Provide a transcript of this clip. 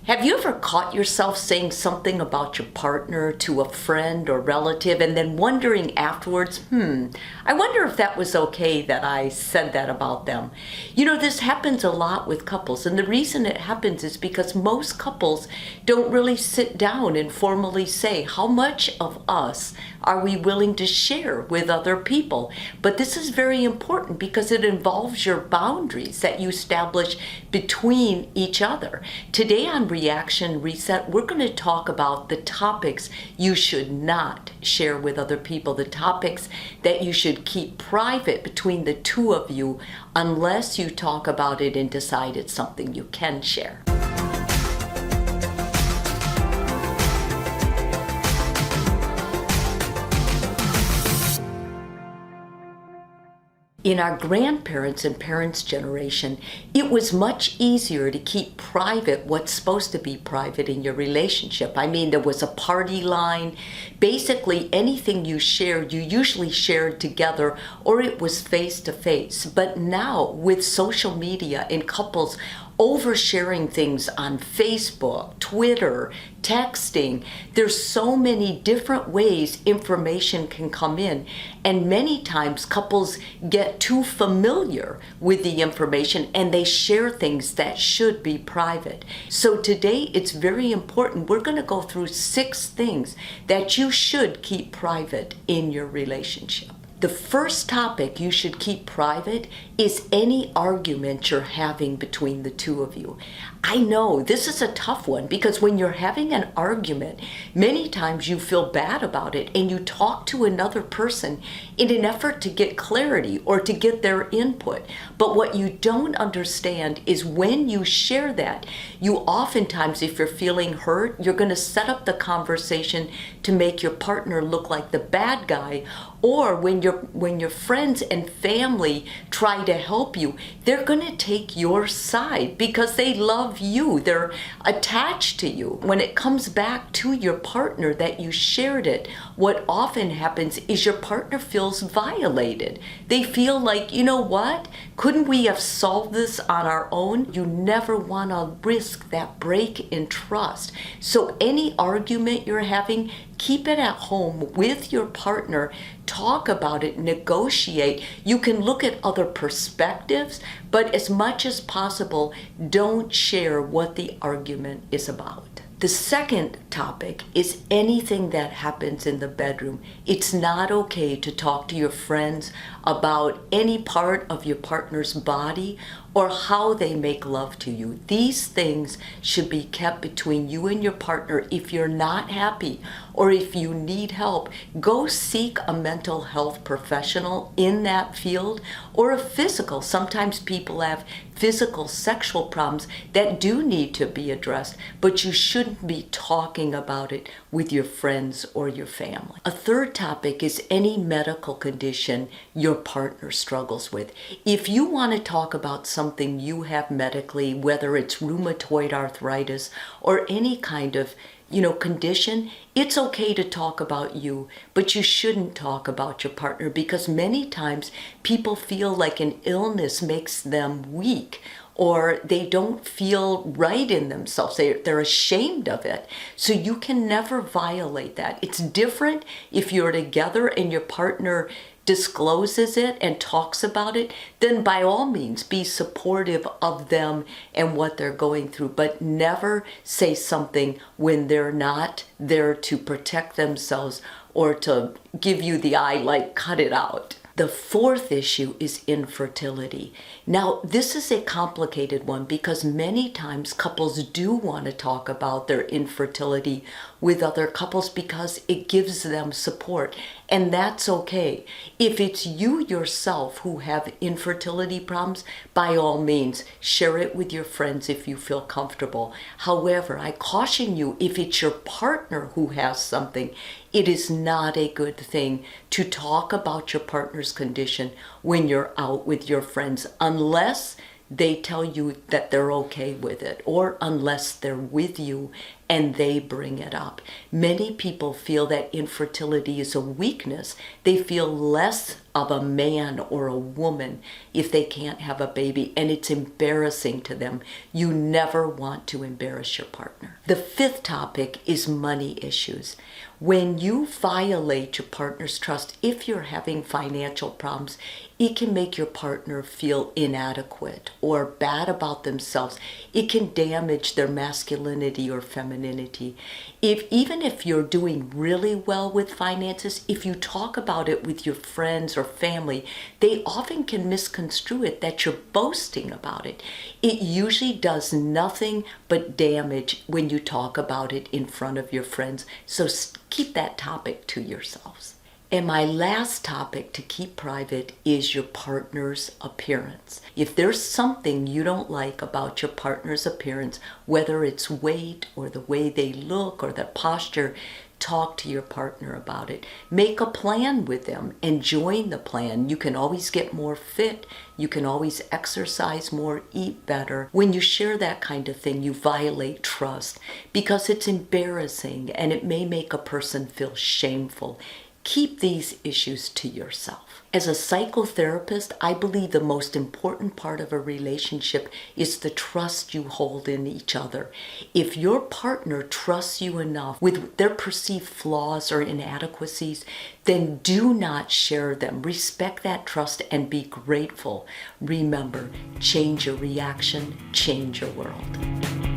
Have you ever caught yourself saying something about your partner to a friend or relative and then wondering afterwards, I wonder if that was okay that I said that about them? You know, this happens a lot with couples, and the reason it happens is because most couples don't really sit down and formally say, how much of us are we willing to share with other people? But this is very important because it involves your boundaries that you establish between each other. Today on Reaction Reset, we're going to talk about the topics you should not share with other people, the topics that you should keep private between the two of you unless you talk about it and decide it's something you can share. In our grandparents' and parents' generation, it was much easier to keep private what's supposed to be private in your relationship. I mean, there was a party line. Basically, anything you shared, you usually shared together or it was face to face. But now, with social media and couples oversharing things on Facebook, Twitter, texting, there's so many different ways information can come in, and many times couples get too familiar with the information and they share things that should be private. So today it's very important. We're going to go through 6 things that you should keep private in your relationship. The first topic you should keep private is any argument you're having between the two of you. I know this is a tough one because when you're having an argument, many times you feel bad about it and you talk to another person in an effort to get clarity or to get their input. But what you don't understand is when you share that, you oftentimes, if you're feeling hurt, you're going to set up the conversation to make your partner look like the bad guy. Or when your friends and family try to help you, they're going to take your side because they love you. They're attached to you. When it comes back to your partner that you shared it, what often happens is your partner feels violated. They feel like, you know what? Couldn't we have solved this on our own? You never want to risk that break in trust. So any argument you're having, keep it at home with your partner. Talk about it, negotiate. You can look at other perspectives, but as much as possible, don't share what the argument is about. The second topic is anything that happens in the bedroom. It's not okay to talk to your friends about any part of your partner's body or how they make love to you. These things should be kept between you and your partner. If you're not happy or if you need help, go seek a mental health professional in that field or a physical. Sometimes people have physical sexual problems that do need to be addressed, but you shouldn't be talking about it with your friends or your family. A third topic is any medical condition your partner struggles with. If you want to talk about something you have medically, whether it's rheumatoid arthritis or any kind of condition, it's okay to talk about you, but you shouldn't talk about your partner because many times people feel like an illness makes them weak or they don't feel right in themselves. They're ashamed of it. So you can never violate that. It's different if you're together and your partner discloses it and talks about it, then by all means be supportive of them and what they're going through, but never say something when they're not there to protect themselves or to give you the eye, like cut it out. The fourth issue is infertility. Now, this is a complicated one because many times couples do want to talk about their infertility with other couples because it gives them support, and that's okay. If it's you yourself who have infertility problems, by all means, share it with your friends if you feel comfortable. However, I caution you, if it's your partner who has something, it is not a good thing to talk about your partner's condition when you're out with your friends unless they tell you that they're okay with it or unless they're with you and they bring it up. Many people feel that infertility is a weakness. They feel less of a man or a woman if they can't have a baby, and it's embarrassing to them. You never want to embarrass your partner. The fifth topic is money issues. When you violate your partner's trust, if you're having financial problems, it can make your partner feel inadequate or bad about themselves. It can damage their masculinity or femininity. Even if you're doing really well with finances, if you talk about it with your friends or family, they often can misconstrue it that you're boasting about it. It usually does nothing but damage when you talk about it in front of your friends. So keep that topic to yourselves. And my last topic to keep private is your partner's appearance. If there's something you don't like about your partner's appearance, whether it's weight or the way they look or their posture, talk to your partner about it. Make a plan with them and join the plan. You can always get more fit. You can always exercise more, eat better. When you share that kind of thing, you violate trust because it's embarrassing and it may make a person feel shameful. Keep these issues to yourself. As a psychotherapist, I believe the most important part of a relationship is the trust you hold in each other. If your partner trusts you enough with their perceived flaws or inadequacies, then do not share them. Respect that trust and be grateful. Remember, change your reaction, change your world.